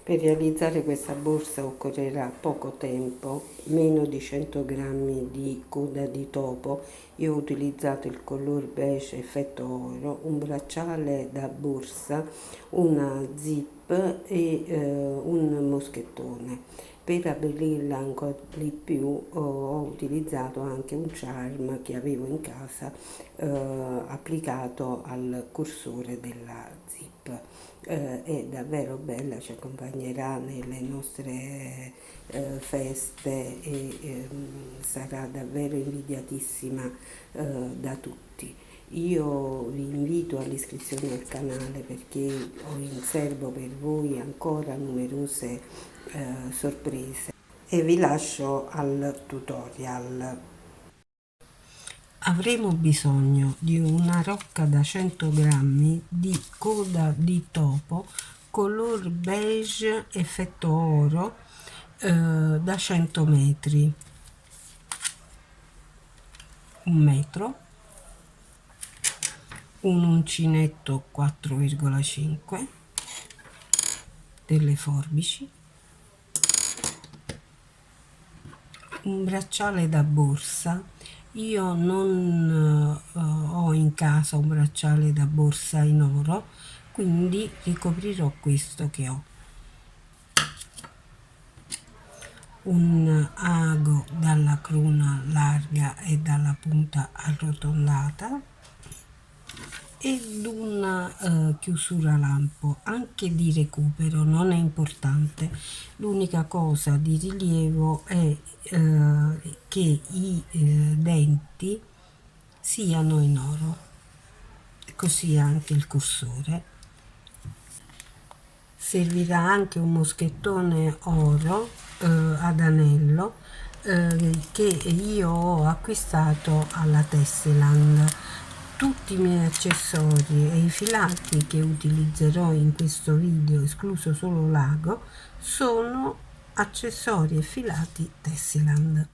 Per realizzare questa borsa occorrerà poco tempo, meno di 100 grammi di coda di topo. Io ho utilizzato il color beige effetto oro, un bracciale da borsa, una zip e un moschettone. Per abbellirla ancora di più ho utilizzato anche un charm che avevo in casa applicato al cursore della zip. È davvero bella, ci accompagnerà nelle nostre feste e sarà davvero invidiatissima da tutti. Io vi invito all'iscrizione al canale perché ho in serbo per voi ancora numerose sorprese e vi lascio al tutorial. Avremo bisogno di una rocca da 100 grammi di coda di topo color beige effetto oro da 100 metri, un metro, un uncinetto 4,5, delle forbici, un bracciale da borsa. Io non ho in casa un bracciale da borsa in oro, quindi ricoprirò questo che ho. Un ago dalla cruna larga e dalla punta arrotondata ed una chiusura lampo anche di recupero, non è importante. L'unica cosa di rilievo è che i denti siano in oro, così anche il cursore. Servirà anche un moschettone oro ad anello che io ho acquistato alla Tesseland. Tutti i miei accessori e i filati che utilizzerò in questo video, escluso solo l'ago, sono accessori e filati Tesseland.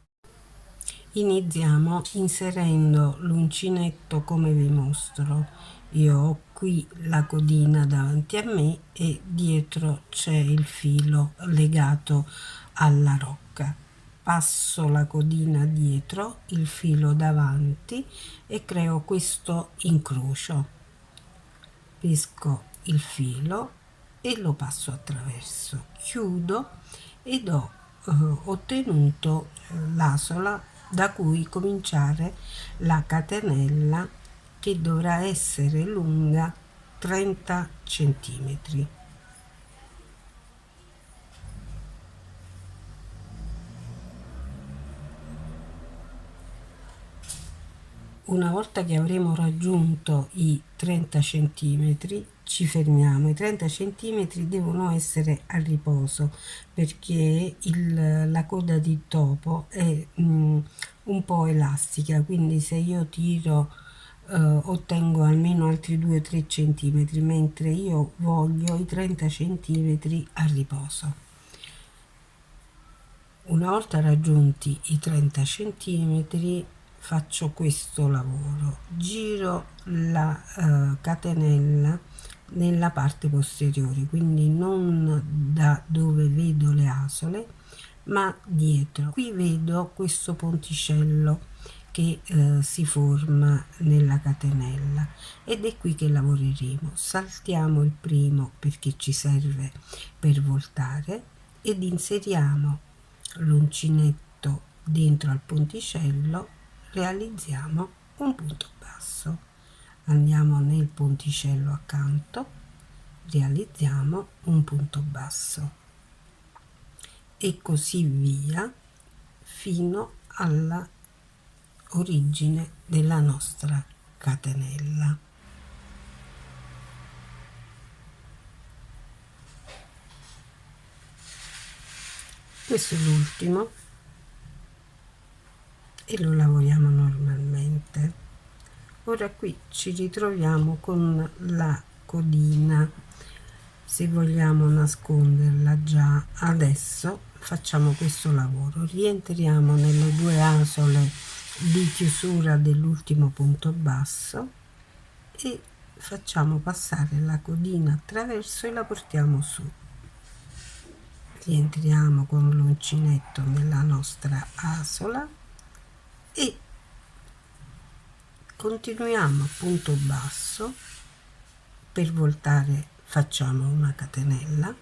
Iniziamo inserendo l'uncinetto come vi mostro. Io ho qui la codina davanti a me e dietro c'è il filo legato alla rocca. Passo la codina dietro, il filo davanti e creo questo incrocio. Pesco il filo e lo passo attraverso. Chiudo ed ho ottenuto l'asola da cui cominciare la catenella, che dovrà essere lunga 30 centimetri. Una volta che avremo raggiunto i 30 centimetri ci fermiamo. I 30 centimetri devono essere a riposo perché la coda di topo è un po' elastica, quindi se io tiro ottengo almeno altri 2-3 centimetri, mentre io voglio i 30 centimetri a riposo. Una volta raggiunti i 30 centimetri faccio questo lavoro, giro la catenella nella parte posteriore, quindi non da dove vedo le asole ma dietro. Qui vedo questo ponticello che si forma nella catenella ed è qui che lavoreremo. Saltiamo il primo perché ci serve per voltare ed inseriamo l'uncinetto dentro al ponticello, realizziamo un punto basso. Andiamo nel ponticello accanto, realizziamo un punto basso e così via fino alla origine della nostra catenella. Questo è l'ultimo e lo lavoriamo normalmente. Ora qui ci ritroviamo con la codina. Se vogliamo nasconderla già adesso facciamo questo lavoro, rientriamo nelle due asole di chiusura dell'ultimo punto basso e facciamo passare la codina attraverso e la portiamo su. rientriamo con l'uncinetto nella nostra asola e continuiamo a punto basso. Per voltare facciamo una catenella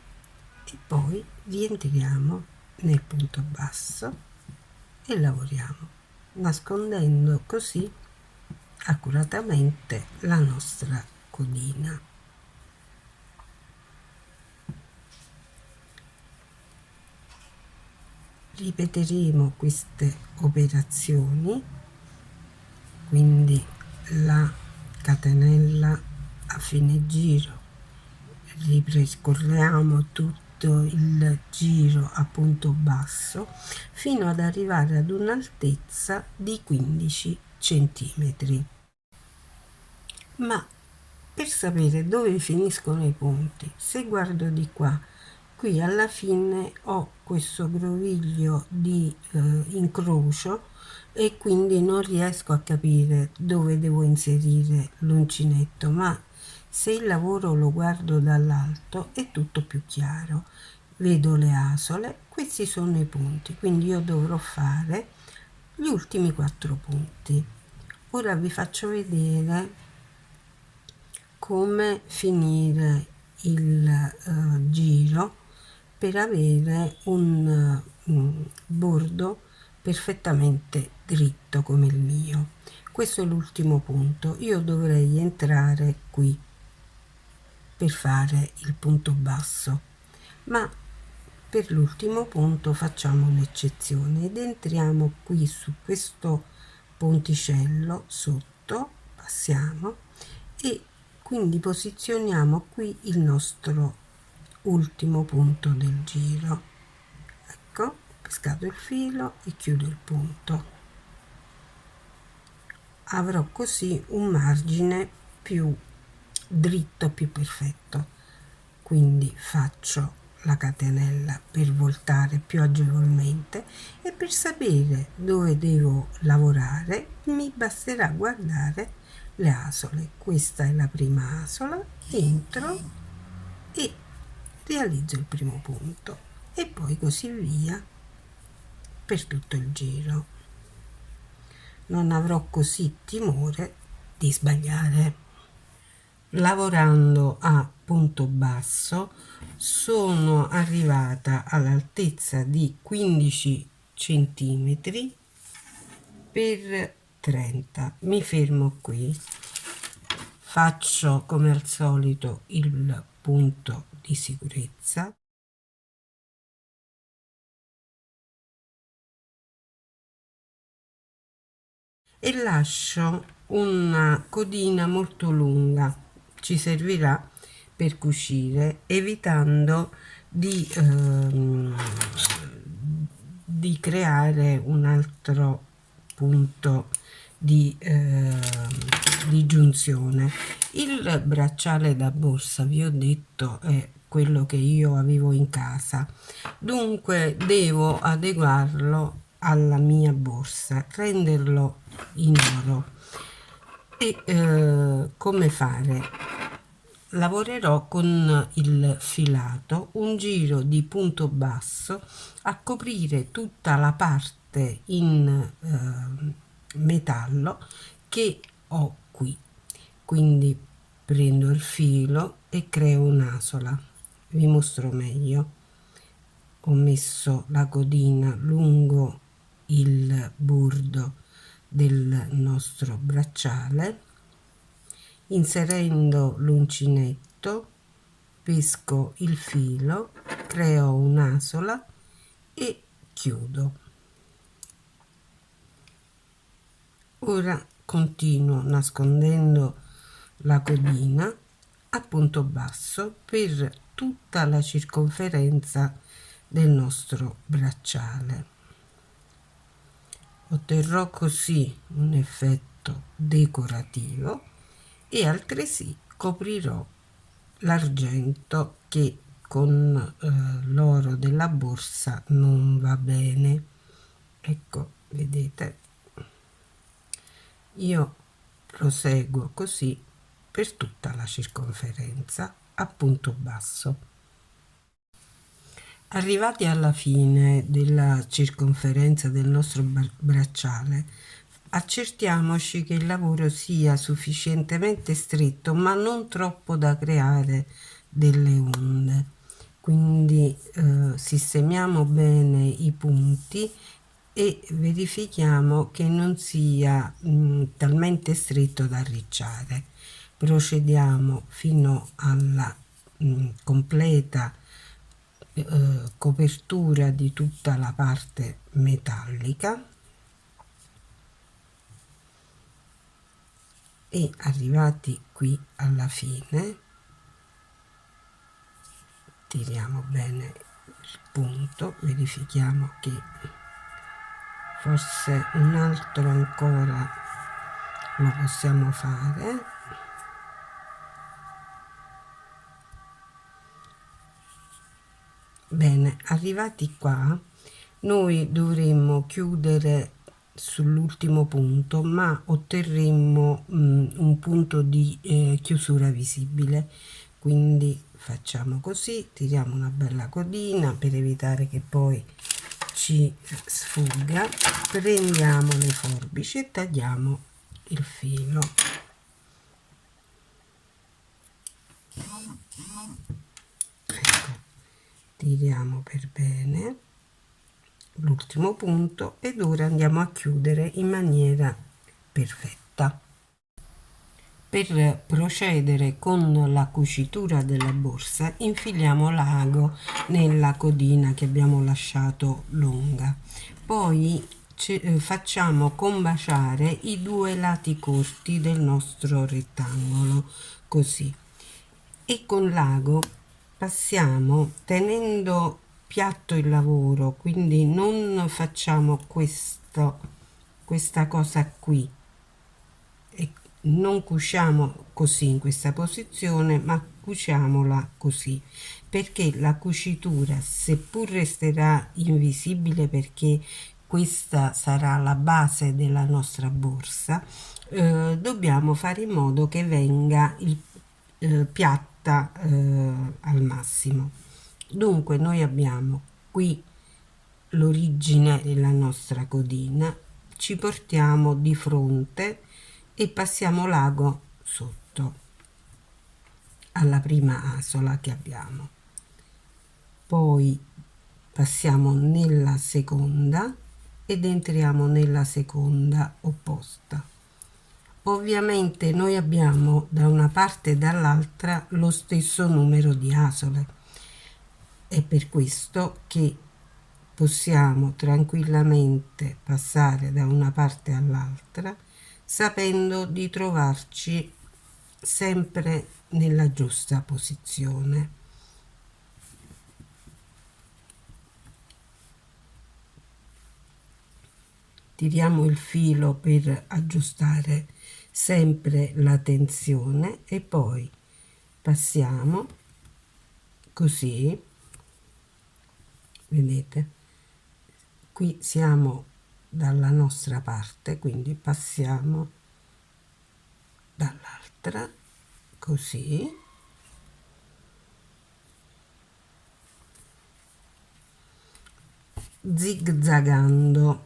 e poi rientriamo nel punto basso e lavoriamo, nascondendo così accuratamente la nostra codina. Ripeteremo queste operazioni, quindi la catenella a fine giro, ripercorriamo tutto il giro a punto basso fino ad arrivare ad un'altezza di 15 centimetri. Ma per sapere dove finiscono i punti, se guardo di qua, qui alla fine ho questo groviglio di incrocio e quindi non riesco a capire dove devo inserire l'uncinetto, ma se il lavoro lo guardo dall'alto è tutto più chiaro. Vedo le asole, questi sono i punti, quindi io dovrò fare gli ultimi 4 punti. Ora vi faccio vedere come finire il giro per avere un bordo perfettamente dritto come il mio. Questo è l'ultimo punto. Io dovrei entrare qui per fare il punto basso, ma per l'ultimo punto facciamo un'eccezione ed entriamo qui su questo ponticello sotto, passiamo e quindi posizioniamo qui il nostro ultimo punto del giro. Ecco, pescato il filo e chiudo il punto. Avrò così un margine più dritto, più perfetto. Quindi faccio la catenella per voltare più agevolmente e per sapere dove devo lavorare mi basterà guardare le asole. Questa è la prima asola, entro e realizzo il primo punto e poi così via per tutto il giro. Non avrò così timore di sbagliare. Lavorando a punto basso sono arrivata all'altezza di 15 centimetri per 30. Mi fermo qui, faccio come al solito il punto di sicurezza e lascio una codina molto lunga, ci servirà per cucire, evitando di creare un altro punto di giunzione. Il bracciale da borsa, vi ho detto, è quello che io avevo in casa, dunque devo adeguarlo alla mia borsa, renderlo in oro. E come fare? Lavorerò con il filato un giro di punto basso a coprire tutta la parte in metallo che ho qui. Quindi prendo il filo e creo un'asola. Vi mostro meglio. Ho messo la codina lungo il bordo del nostro bracciale, inserendo l'uncinetto pesco il filo, creo un'asola e chiudo. Ora continuo nascondendo la codina a punto basso per tutta la circonferenza del nostro bracciale. Otterrò così un effetto decorativo e altresì coprirò l'argento che con l'oro della borsa non va bene. Ecco, vedete, io proseguo così per tutta la circonferenza a punto basso. Arrivati alla fine della circonferenza del nostro bracciale, accertiamoci che il lavoro sia sufficientemente stretto, ma non troppo da creare delle onde. Quindi sistemiamo bene i punti e verifichiamo che non sia talmente stretto da arricciare. Procediamo fino alla completa copertura di tutta la parte metallica e arrivati qui alla fine tiriamo bene il punto, verifichiamo che forse un altro ancora lo possiamo fare. Bene, arrivati qua noi dovremmo chiudere sull'ultimo punto, ma otterremmo un punto di chiusura visibile. Quindi facciamo così, tiriamo una bella codina per evitare che poi ci sfugga, prendiamo le forbici e tagliamo il filo. Ecco, tiriamo per bene l'ultimo punto ed ora andiamo a chiudere in maniera perfetta. Per procedere con la cucitura della borsa infiliamo l'ago nella codina che abbiamo lasciato lunga, poi facciamo combaciare i due lati corti del nostro rettangolo così, e con l'ago passiamo tenendo piatto il lavoro, quindi non facciamo questa cosa qui e non cuciamo così in questa posizione, ma cuciamola così, perché la cucitura, seppur resterà invisibile perché questa sarà la base della nostra borsa, dobbiamo fare in modo che venga piatta al massimo. Dunque noi abbiamo qui l'origine della nostra codina, ci portiamo di fronte e passiamo l'ago sotto alla prima asola che abbiamo, poi passiamo nella seconda ed entriamo nella seconda opposta. Ovviamente noi abbiamo da una parte e dall'altra lo stesso numero di asole, è per questo che possiamo tranquillamente passare da una parte all'altra sapendo di trovarci sempre nella giusta posizione. Tiriamo il filo per aggiustare sempre la tensione e poi passiamo così, vedete, qui siamo dalla nostra parte, quindi passiamo dall'altra così, zigzagando.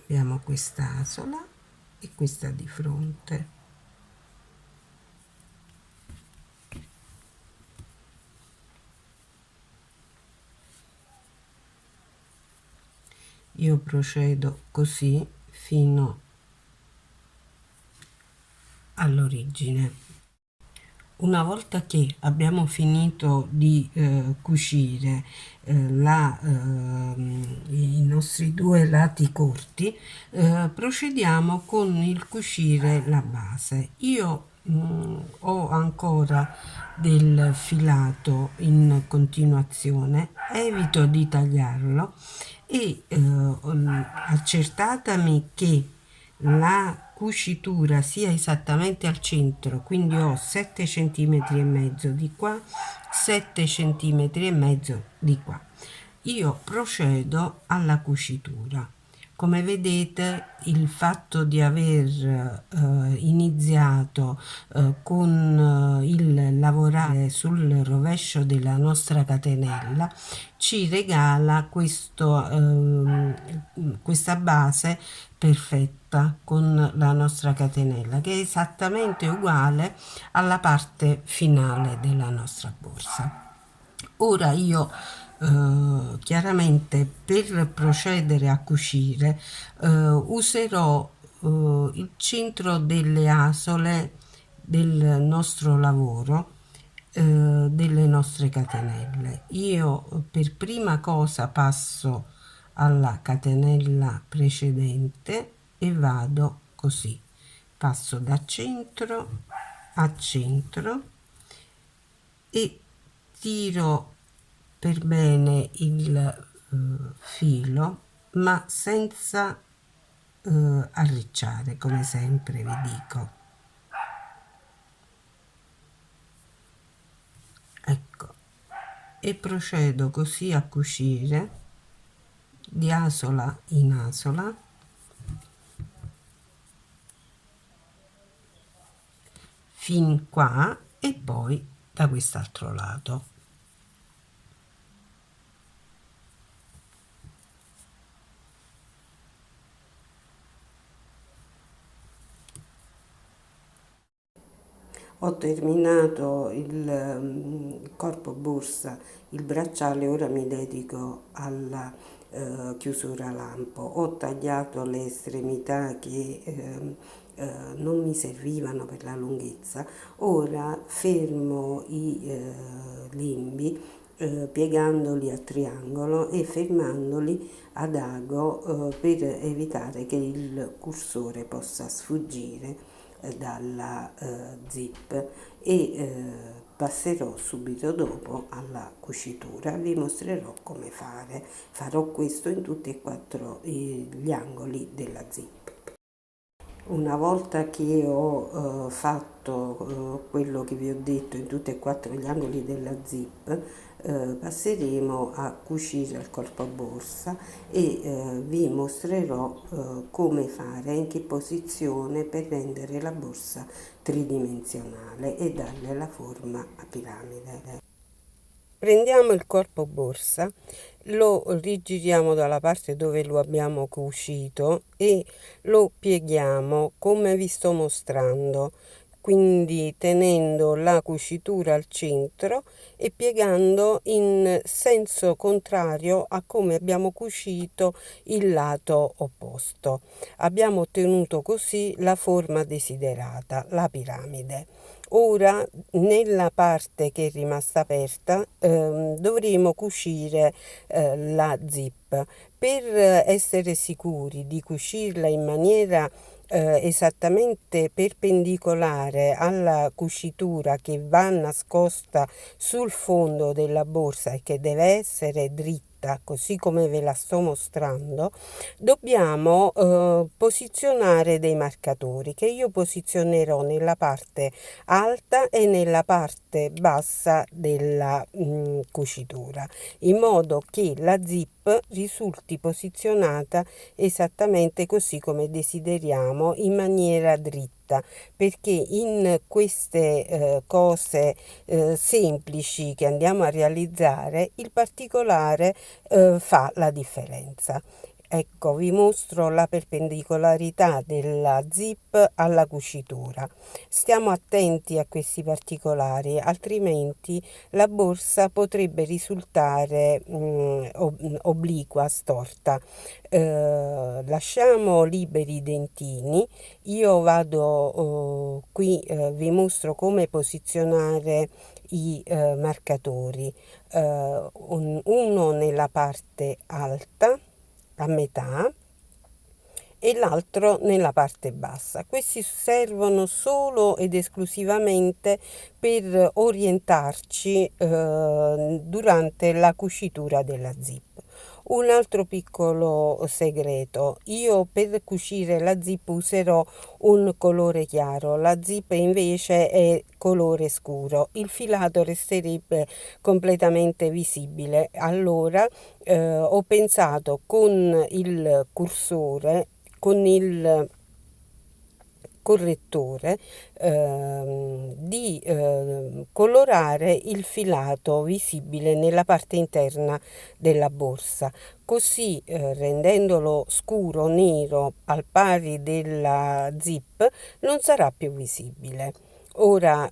Abbiamo questa asola e questa di fronte. Io procedo così fino all'origine. Una volta che abbiamo finito di cucire i nostri due lati corti, procediamo con il cucire la base. Io ho ancora del filato in continuazione, evito di tagliarlo e accertatami che la cucitura sia esattamente al centro, quindi ho 7 centimetri e mezzo di qua, 7 centimetri e mezzo di qua. Io procedo alla cucitura, Come vedete, il fatto di aver iniziato con il lavorare sul rovescio della nostra catenella ci regala questa base perfetta con la nostra catenella, che è esattamente uguale alla parte finale della nostra borsa. Ora io chiaramente per procedere a cucire userò il centro delle asole del nostro lavoro, delle nostre catenelle. Io per prima cosa passo alla catenella precedente e vado così, passo da centro a centro e tiro per bene il filo, ma senza arricciare, come sempre vi dico. Ecco, e procedo così a cucire di asola in asola fin qua e poi da quest'altro lato. Ho terminato il corpo borsa, il bracciale, ora mi dedico alla chiusura lampo. Ho tagliato le estremità che non mi servivano per la lunghezza. Ora fermo i limbi piegandoli a triangolo e fermandoli ad ago per evitare che il cursore possa sfuggire dalla zip e passerò subito dopo alla cucitura. Vi mostrerò come fare. Farò questo in tutti e quattro gli angoli della zip. Una volta che ho fatto quello che vi ho detto in tutti e quattro gli angoli della zip, passeremo a cucire il corpo borsa e vi mostrerò come fare, in che posizione per rendere la borsa tridimensionale e darle la forma a piramide. Prendiamo il corpo borsa, lo rigiriamo dalla parte dove lo abbiamo cucito e lo pieghiamo come vi sto mostrando, quindi tenendo la cucitura al centro e piegando in senso contrario a come abbiamo cucito il lato opposto. Abbiamo ottenuto così la forma desiderata, la piramide. Ora, nella parte che è rimasta aperta, dovremo cucire la zip. Per essere sicuri di cucirla in maniera esattamente perpendicolare alla cucitura che va nascosta sul fondo della borsa e che deve essere dritta, così come ve la sto mostrando, dobbiamo posizionare dei marcatori che io posizionerò nella parte alta e nella parte bassa della cucitura, in modo che la zip risulti posizionata esattamente così come desideriamo, in maniera dritta, perché in queste cose semplici che andiamo a realizzare il particolare fa la differenza. Ecco, vi mostro la perpendicolarità della zip alla cucitura. Stiamo attenti a questi particolari, altrimenti la borsa potrebbe risultare obliqua, storta. Lasciamo liberi i dentini. Io vado qui, vi mostro come posizionare i marcatori, uno nella parte alta a metà e l'altro nella parte bassa. Questi servono solo ed esclusivamente per orientarci durante la cucitura della zip. Un altro piccolo segreto: io per cucire la zip userò un colore chiaro, la zip invece è colore scuro, il filato resterebbe completamente visibile. Allora ho pensato con il cursore, con il correttore, di colorare il filato visibile nella parte interna della borsa, così rendendolo scuro nero al pari della zip non sarà più visibile. Ora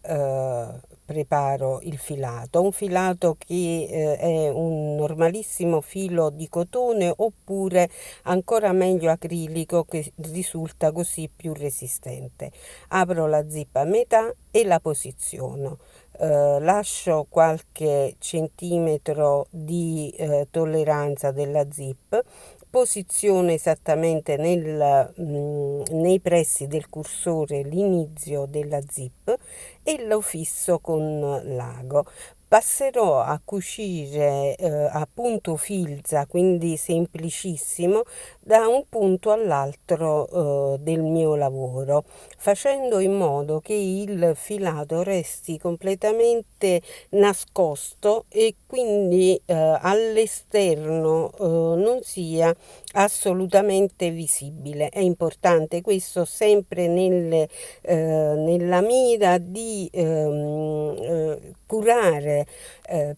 preparo il filato, un filato che è un normalissimo filo di cotone oppure ancora meglio acrilico, che risulta così più resistente. Apro la zip a metà e la posiziono. Lascio qualche centimetro di tolleranza della zip, posiziono esattamente nei pressi del cursore l'inizio della zip e lo fisso con l'ago. Passerò a cucire a punto filza, quindi semplicissimo, da un punto all'altro del mio lavoro, facendo in modo che il filato resti completamente nascosto e quindi all'esterno non sia assolutamente visibile. È importante questo, sempre nella mira di curare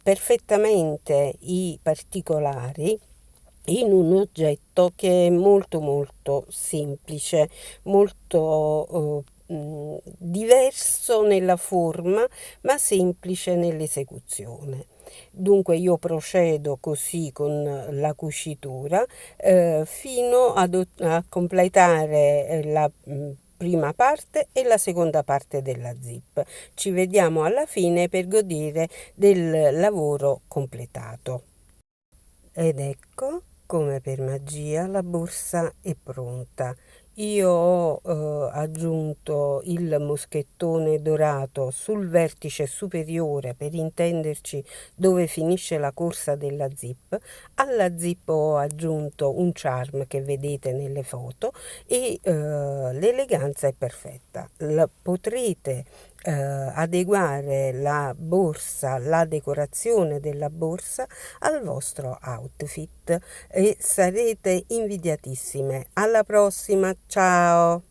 perfettamente i particolari in un oggetto che è molto molto semplice, molto diverso nella forma, ma semplice nell'esecuzione. Dunque io procedo così con la cucitura fino a completare la prima parte e la seconda parte della zip. Ci vediamo alla fine per godere del lavoro completato. Ed ecco, come per magia, la borsa è pronta. Io ho aggiunto il moschettone dorato sul vertice superiore, per intenderci dove finisce la corsa della zip. Alla zip ho aggiunto un charm che vedete nelle foto e l'eleganza è perfetta. Potrete adeguare la borsa, la decorazione della borsa al vostro outfit e sarete invidiatissime. Alla prossima, ciao!